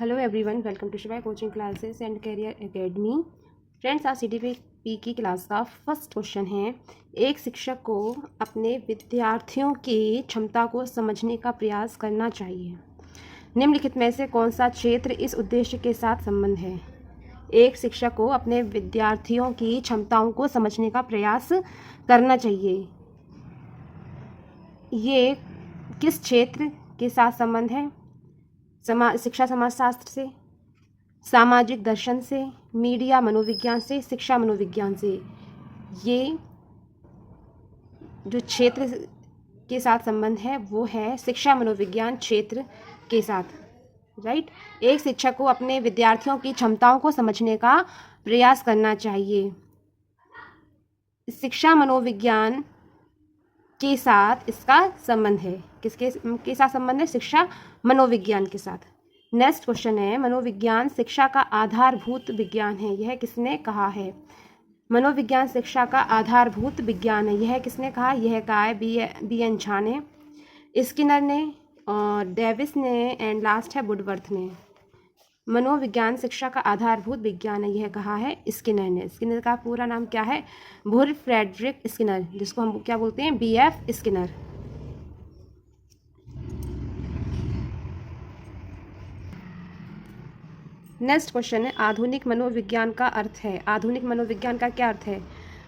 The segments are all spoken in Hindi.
हेलो एवरीवन, वेलकम टू शिवाय coaching classes and career academy. Friends, आज CTP की क्लास का फर्स्ट क्वेश्चन है। एक शिक्षक को अपने विद्यार्थियों की क्षमता को समझने का प्रयास करना चाहिए। निम्नलिखित में से कौन सा क्षेत्र इस उद्देश्य के साथ संबंध है? एक शिक्षक को अपने विद्यार्थियों की क्षमताओं को समझने का प्रयास करना चाहिए। ये किस क्षेत्र के साथ संबंध है? शिक्षा समाजशास्त्र से, सामाजिक दर्शन से, मीडिया मनोविज्ञान से, शिक्षा मनोविज्ञान से। ये जो क्षेत्र के साथ संबंध है वो है शिक्षा मनोविज्ञान क्षेत्र के साथ। राइट। एक शिक्षक को अपने विद्यार्थियों की क्षमताओं को समझने का प्रयास करना चाहिए। शिक्षा मनोविज्ञान के साथ इसका संबंध है। किसके के साथ संबंध है? शिक्षा मनोविज्ञान के साथ। नेक्स्ट क्वेश्चन है, मनोविज्ञान शिक्षा का आधारभूत विज्ञान है, यह किसने कहा है? मनोविज्ञान शिक्षा का आधारभूत विज्ञान है, यह किसने कहा? यह कहा है BN झा ने, स्किनर ने, और डेविस ने, एंड लास्ट है वुडवर्थ ने। मनोविज्ञान शिक्षा का आधारभूत विज्ञान है, यह कहा है स्किनर ने। स्किनर का पूरा नाम क्या है? वुल्फ फ्रेडरिक स्किनर, जिसको हम क्या बोलते हैं? BF Skinner. नेक्स्ट क्वेश्चन है, आधुनिक मनोविज्ञान का अर्थ है। आधुनिक मनोविज्ञान का क्या अर्थ है?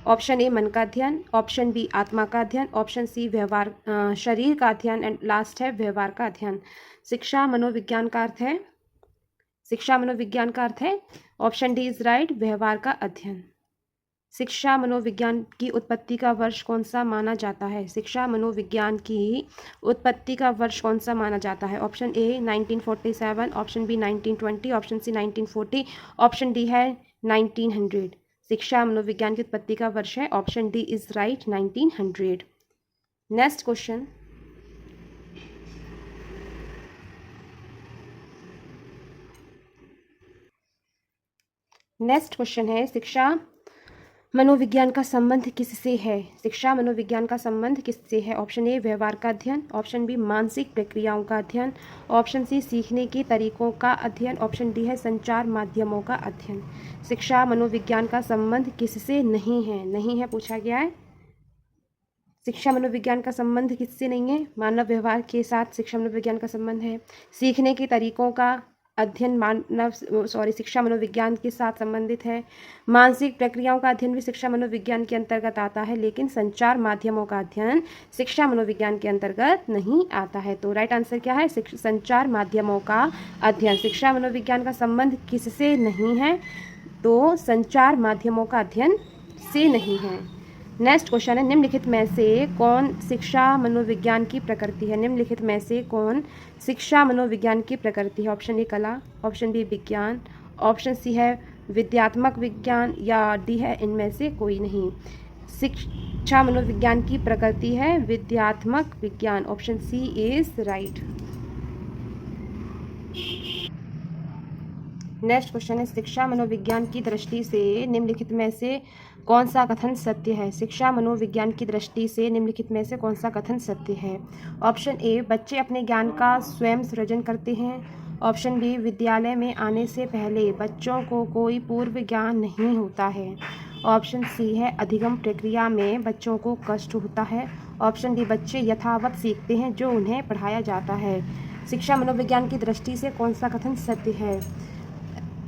ऑप्शन ए मन का अध्ययन, ऑप्शन बी आत्मा का अध्ययन, ऑप्शन सी व्यवहार शरीर का अध्ययन, एंड लास्ट है व्यवहार का अध्ययन। शिक्षा मनोविज्ञान का अर्थ है, शिक्षा मनोविज्ञान का अर्थ है, ऑप्शन डी इज राइट, व्यवहार का अध्ययन। शिक्षा मनोविज्ञान की उत्पत्ति का वर्ष कौन सा माना जाता है? शिक्षा मनोविज्ञान की उत्पत्ति का वर्ष कौन सा माना जाता है? Option A 1947, option B 1920, option C 1940, option D है 1900। शिक्षा मनोविज्ञान की उत्पत्ति का वर्ष है, option D is right, 1900। Next question, है शिक्षा मनोविज्ञान का संबंध किससे है? शिक्षा मनोविज्ञान का संबंध किससे है? ऑप्शन ए व्यवहार का अध्ययन, ऑप्शन बी मानसिक प्रक्रियाओं का अध्ययन, ऑप्शन सी सीखने के तरीकों का अध्ययन, ऑप्शन डी है संचार माध्यमों का अध्ययन। शिक्षा मनोविज्ञान का संबंध किससे नहीं है? नहीं है पूछा गया है। शिक्षा मनोविज्ञान का संबंध किससे नहीं है? मानव व्यवहार के साथ शिक्षा मनोविज्ञान का संबंध है। सीखने के तरीकों का अध्ययन शिक्षा मनोविज्ञान के साथ संबंधित है। मानसिक प्रक्रियाओं का अध्ययन भी शिक्षा मनोविज्ञान के अंतर्गत आता है, लेकिन संचार माध्यमों का अध्ययन शिक्षा मनोविज्ञान के अंतर्गत नहीं आता है। तो राइट आंसर क्या है? संचार माध्यमों का अध्ययन। शिक्षा मनोविज्ञान का संबंध किससे नहीं है? तो संचार माध्यमों का अध्ययन से नहीं है। नेक्स्ट क्वेश्चन है, निम्नलिखित में से कौन शिक्षा मनोविज्ञान की प्रकृति है? निम्नलिखित में से कौन शिक्षा मनोविज्ञान की प्रकृति है? ऑप्शन ए कला, ऑप्शन बी विज्ञान, ऑप्शन सी है विद्यात्मक विज्ञान, या डी है इनमें से कोई नहीं। शिक्षा मनोविज्ञान की प्रकृति है विद्यात्मक विज्ञान, option C is right. Next question है, शिक्षा मनोविज्ञान की दृष्टि से निम्नलिखित में से कौन सा कथन सत्य है? शिक्षा मनोविज्ञान की दृष्टि से निम्नलिखित में से कौन सा कथन सत्य है? ऑप्शन ए बच्चे अपने ज्ञान का स्वयं सृजन करते हैं, ऑप्शन बी विद्यालय में आने से पहले बच्चों को कोई पूर्व ज्ञान नहीं होता है, ऑप्शन सी है अधिगम प्रक्रिया में बच्चों को कष्ट होता है, ऑप्शन डी बच्चे यथावत सीखते हैं जो उन्हें पढ़ाया जाता है। शिक्षा मनोविज्ञान की दृष्टि से कौन सा कथन सत्य है?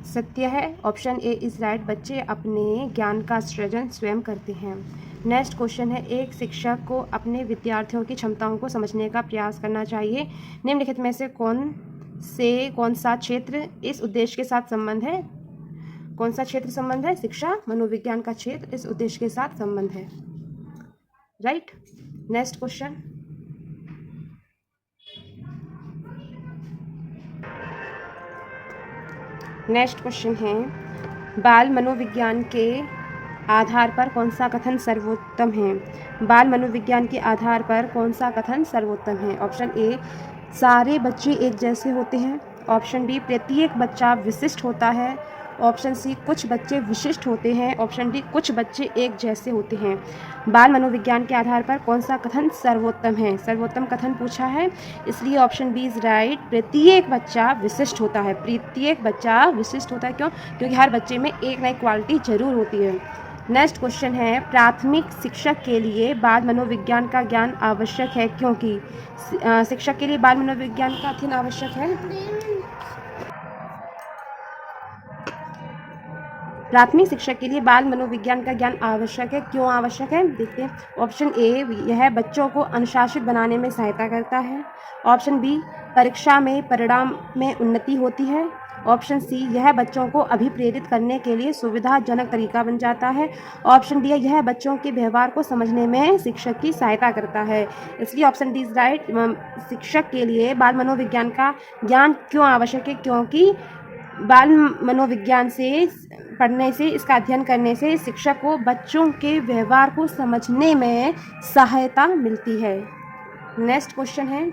सत्य है, ऑप्शन ए इज राइट, बच्चे अपने ज्ञान का सृजन स्वयं करते हैं। नेक्स्ट क्वेश्चन है, एक शिक्षक को अपने विद्यार्थियों की क्षमताओं को समझने का प्रयास करना चाहिए। निम्नलिखित में से कौन सा क्षेत्र इस उद्देश्य के साथ संबंध है? कौन सा क्षेत्र संबंध है? शिक्षा मनोविज्ञान का क्षेत्र इस उद्देश्य के साथ संबंध है। राइट। नेक्स्ट क्वेश्चन, है बाल मनोविज्ञान के आधार पर कौन सा कथन सर्वोत्तम है? बाल मनोविज्ञान के आधार पर कौन सा कथन सर्वोत्तम है? ऑप्शन ए सारे बच्चे एक जैसे होते हैं, ऑप्शन बी प्रत्येक बच्चा विशिष्ट होता है, ऑप्शन सी कुछ बच्चे विशिष्ट होते हैं, ऑप्शन डी कुछ बच्चे एक जैसे होते हैं। बाल मनोविज्ञान के आधार पर कौन सा कथन सर्वोत्तम है? सर्वोत्तम कथन पूछा है, इसलिए ऑप्शन बी इज राइट। प्रत्येक बच्चा विशिष्ट होता है, प्रत्येक बच्चा विशिष्ट होता है। क्यों? क्योंकि हर बच्चे में एक ना एक क्वालिटी जरूर होती है। नेक्स्ट क्वेश्चन है, प्राथमिक शिक्षक के लिए बाल मनोविज्ञान का ज्ञान आवश्यक है क्योंकि? शिक्षक के लिए बाल मनोविज्ञान का अध्ययन आवश्यक है। प्राथमिक शिक्षक के लिए बाल मनोविज्ञान का ज्ञान आवश्यक है, क्यों आवश्यक है? देखते हैं। ऑप्शन ए, यह बच्चों को अनुशासित बनाने में सहायता करता है। ऑप्शन बी, परीक्षा में परिणाम में उन्नति होती है। ऑप्शन सी, यह बच्चों को अभिप्रेरित करने के लिए सुविधाजनक तरीका बन जाता है। ऑप्शन डी, यह बच्चों के व्यवहार को समझने में शिक्षक की सहायता करता है। इसलिए ऑप्शन डी इज राइट। शिक्षक के लिए बाल मनोविज्ञान का ज्ञान क्यों आवश्यक है? क्योंकि बाल मनोविज्ञान से पढ़ने से, इसका अध्ययन करने से शिक्षक को बच्चों के व्यवहार को समझने में सहायता मिलती है। नेक्स्ट क्वेश्चन है,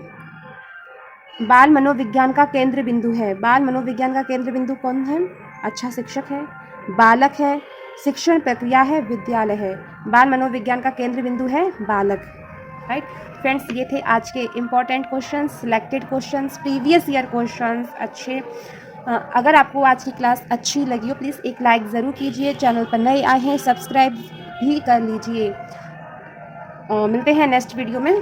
बाल मनोविज्ञान का केंद्र बिंदु है। बाल मनोविज्ञान का केंद्र बिंदु कौन है? अच्छा शिक्षक है, बालक है, शिक्षण प्रक्रिया है, विद्यालय है। बाल मनोविज्ञान का केंद्र बिंदु है बालक। राइट फ्रेंड्स, ये थे आज के important question, selected question, previous year question अच्छे। अगर आपको आज की क्लास अच्छी लगी हो प्लीज़ एक लाइक ज़रूर कीजिए। चैनल पर नए आए हैं सब्सक्राइब भी कर लीजिए। मिलते हैं नेक्स्ट वीडियो में।